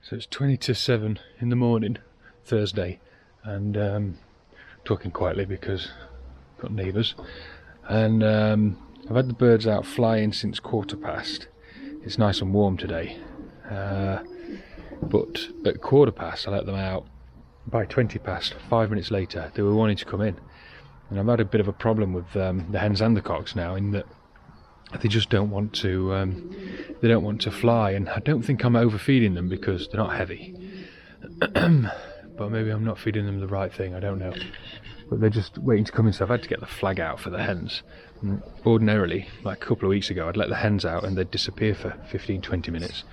So it's 20 to 7 in the morning, Thursday, and talking quietly because I've got neighbours. And I've had the birds out flying since 1:15. It's nice and warm today. But at 1:15 I let them out. By 20 past, 5 minutes later, they were wanting to come in. And I've had a bit of a problem with the hens and the cocks now, in that they just don't want to fly, and I don't think I'm overfeeding them because they're not heavy. But maybe I'm not feeding them the right thing, I don't know. But they're just waiting to come in, so I've had to get the flag out for the hens. And ordinarily, like a couple of weeks ago, I'd let the hens out and they'd disappear for 15-20 minutes.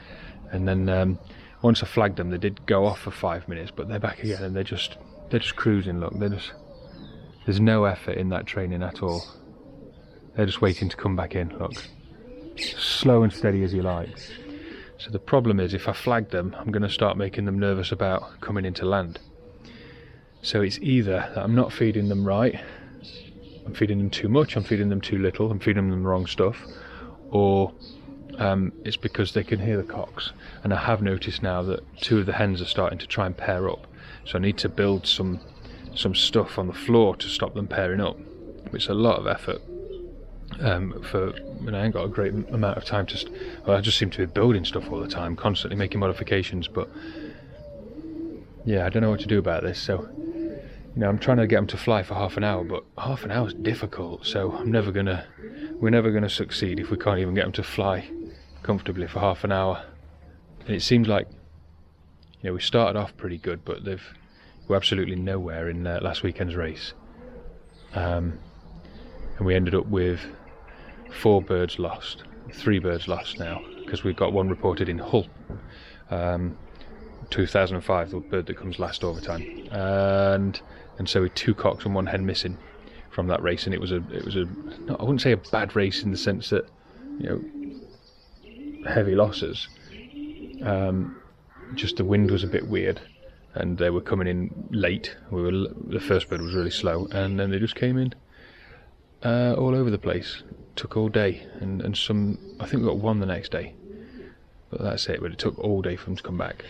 And then once I flagged them, they did go off for 5 minutes, but they're back again and they're just cruising. Look, there's no effort in that training at all. They're just waiting to come back in, look. Slow and steady as you like. So the problem is, if I flag them, I'm going to start making them nervous about coming into land. So it's either that I'm not feeding them right, I'm feeding them too much, I'm feeding them too little, I'm feeding them the wrong stuff, or it's because they can hear the cocks. And I have noticed now that 2 of the hens are starting to try and pair up. So I need to build some stuff on the floor to stop them pairing up, which is a lot of effort. I ain't got a great amount of time to. I just seem to be building stuff all the time, constantly making modifications. But yeah, I don't know what to do about this. So, I'm trying to get them to fly for half an hour, but half an hour is difficult. So we're never gonna succeed if we can't even get them to fly comfortably for half an hour. And it seems like, we started off pretty good, but we're absolutely nowhere in last weekend's race. And we ended up with 4 birds lost, 3 birds lost now, because we've got 1 reported in Hull, 2005, the bird that comes last over time, and so with 2 cocks and 1 hen missing from that race. And it was a I wouldn't say a bad race in the sense that heavy losses, just the wind was a bit weird and they were coming in late. The first bird was really slow, and then they just came in all over the place. Took all day, and some, I think we got 1 the next day, but that's it. But it took all day for them to come back.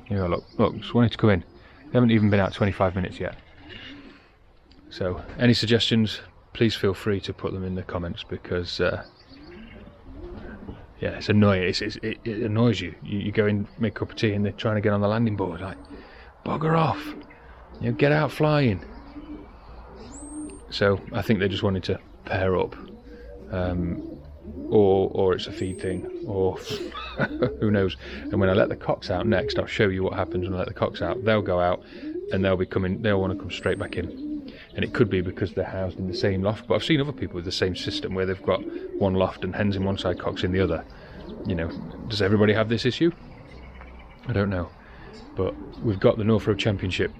Look, just wanted to come in. They haven't even been out 25 minutes yet. So any suggestions, please feel free to put them in the comments, because yeah, it's annoying. It annoys you. You go in, make a cup of tea, and they're trying to get on the landing board. Like, bugger off, get out flying. So I think they just wanted to pair up, or it's a feed thing, or who knows. And when I let the cocks out next, I'll show you what happens when I let the cocks out. They'll go out and they'll want to come straight back in. And it could be because they're housed in the same loft, but I've seen other people with the same system where they've got 1 loft and hens in one side, cocks in the other. Does everybody have this issue? I don't know. But we've got the North Road Championship,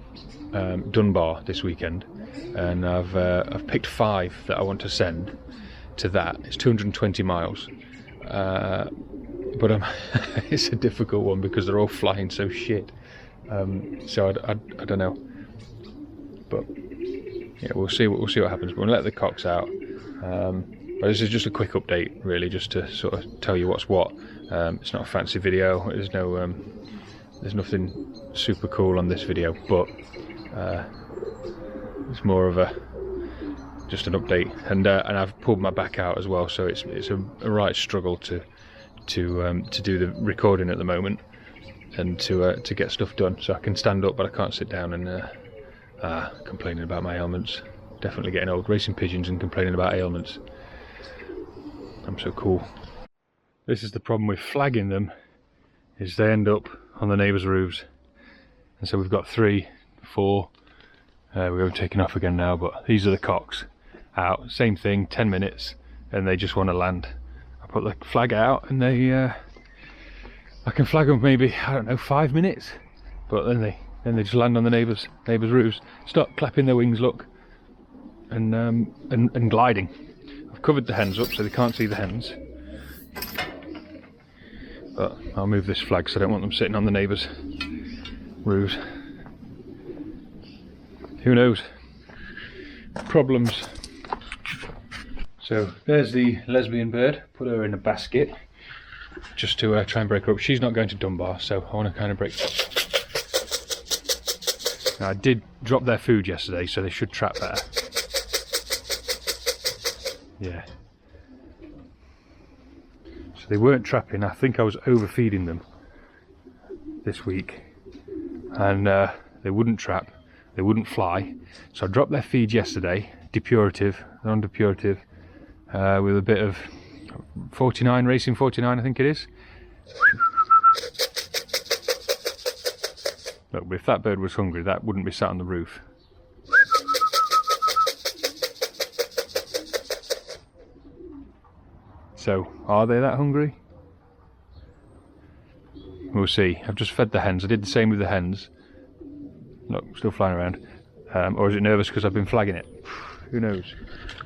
Dunbar, this weekend, and I've picked 5 that I want to send to that. It's 220 miles, but it's a difficult one because they're all flying so shit. So I don't know, but yeah, we'll see what happens. But we'll let the cocks out. But this is just a quick update, really, just to sort of tell you what's what. It's not a fancy video. There's nothing super cool on this video, but it's more of just an update. And I've pulled my back out as well, so it's a right struggle to do the recording at the moment, and to get stuff done. So I can stand up, but I can't sit down. And complaining about my ailments. Definitely getting old. Racing pigeons and complaining about ailments. I'm so cool. This is the problem with flagging them, is they end up on the neighbours' roofs. And so we've got 3, 4. We're taking off again now, but these are the cocks out. Same thing, 10 minutes, and they just want to land. I put the flag out, and I can flag them maybe, I don't know, 5 minutes, but then they just land on the neighbours' roofs, start clapping their wings, look, and gliding. I've covered the hens up so they can't see the hens, but I'll move this flag so I don't want them sitting on the neighbours' roofs. Who knows? Problems. So there's the lesbian bird. Put her in a basket. just to try and break her up. She's not going to Dunbar, so I want to kind of break her up. Now, I did drop their food yesterday, so they should trap better. Yeah. So they weren't trapping. I think I was overfeeding them this week, and they wouldn't trap, they wouldn't fly. So I dropped their feed yesterday, depurative, non-depurative, with a bit of 49, Racing 49 I think it is. Look, if that bird was hungry, that wouldn't be sat on the roof. So, are they that hungry? We'll see. I've just fed the hens. I did the same with the hens. Look, still flying around. Or is it nervous because I've been flagging it? Who knows?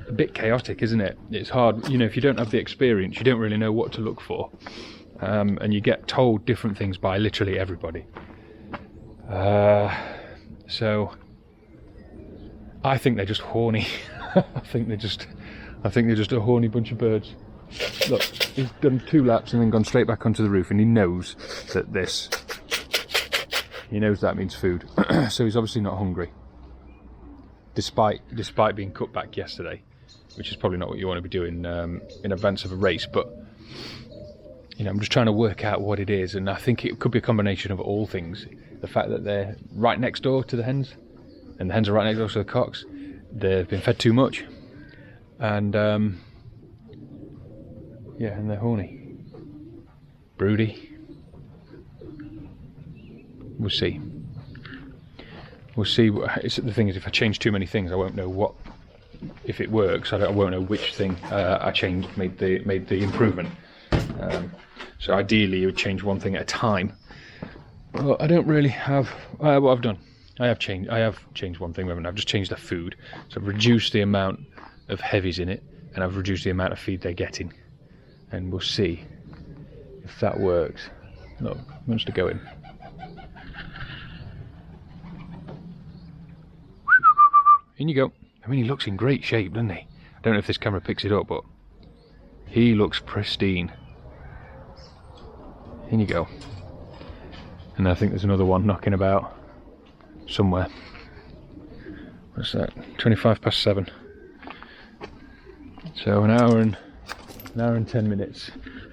A bit chaotic, isn't it? It's hard, you know, if you don't have the experience, you don't really know what to look for. And you get told different things by literally everybody. So I think they're just horny. I think they're just a horny bunch of birds. Look, he's done 2 laps and then gone straight back onto the roof, and he knows that that means food. So he's obviously not hungry, despite being cut back yesterday, which is probably not what you want to be doing in advance of a race. But you know, I'm just trying to work out what it is, and I think it could be a combination of all things. The fact that they're right next door to the hens, and the hens are right next door to the cocks. They've been fed too much, and yeah, and they're horny, broody. We'll see. We'll see. The thing is, if I change too many things, I won't know if it works. I won't know which thing I changed made the improvement. So ideally, you would change one thing at a time. Well, I don't really have. What I've done, I have changed one thing. I've just changed the food, so I've reduced the amount of heavies in it, and I've reduced the amount of feed they're getting. And we'll see if that works. Look, he wants to go in. In you go. I mean, he looks in great shape, doesn't he? I don't know if this camera picks it up, but he looks pristine. In you go. And I think there's another one knocking about somewhere. What's that? 7:25. So an hour and 10 minutes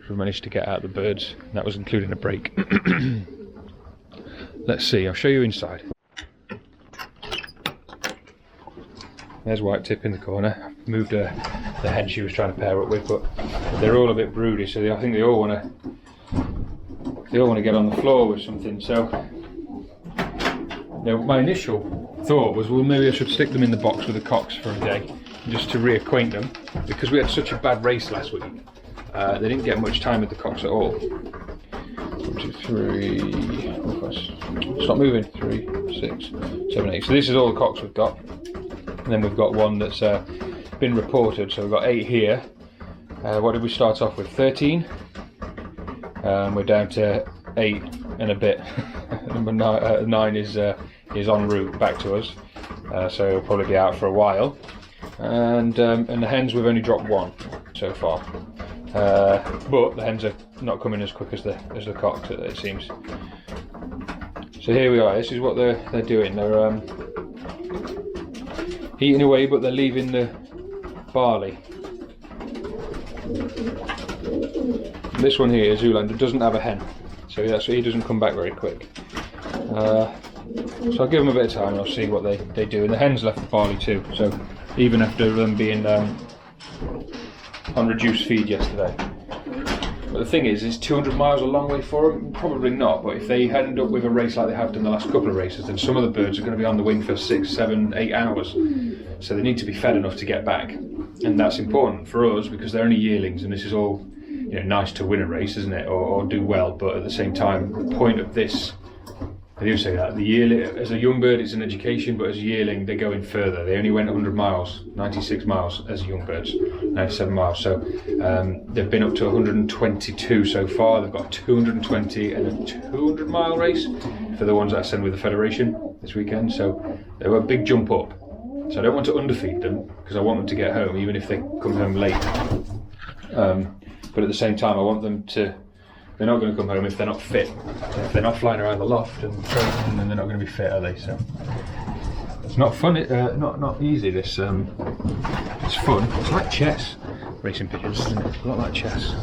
we managed to get out the birds. That was including a break. Let's see, I'll show you inside. There's White Tip in the corner. I've moved the hen she was trying to pair up with, but they're all a bit broody, so I think they all want to get on the floor with something. So my initial thought was, well, maybe I should stick them in the box with the cocks for a day, just to reacquaint them, because we had such a bad race last week. They didn't get much time with the cocks at all. 1, 2, 3. Stop moving. 3, 6, 7, 8. So this is all the cocks we've got, and then we've got one that's been reported. So we've got 8 here. What did we start off with? 13. We're down to 8 and a bit. Number 9 is en route back to us, so he'll probably be out for a while. And the hens, we've only dropped 1 so far, but the hens are not coming as quick as the cocks, it seems. So here we are. This is what they're doing. They're eating away, but they're leaving the barley. This one here, Zoolander, doesn't have a hen, so he doesn't come back very quick. So I'll give them a bit of time and I'll see what they do. And the hens left the barley too, so even after them being on reduced feed yesterday. But the thing is 200 miles a long way for them? Probably not, but if they end up with a race like they have done the last couple of races, then some of the birds are going to be on the wing for 6, 7, 8 hours. So they need to be fed enough to get back. And that's important for us because they're only yearlings, and this is all, you know, nice to win a race, isn't it? Or do well, but at the same time, the point of this, I do say that, the yearling, as a young bird it's an education, but as a yearling they're going further. They only went 100 miles, 96 miles as young birds, 97 miles. So they've been up to 122 so far. They've got 220 and a 200 mile race for the ones that I send with the Federation this weekend. So they were a big jump up. So I don't want to underfeed them because I want them to get home even if they come home late. But at the same time I want them to they're not going to come home if they're not fit. If they're not flying around the loft and then they're not going to be fit, are they? So it's not fun. Not easy. This it's fun. It's like chess, racing pigeons, isn't it? A lot like chess.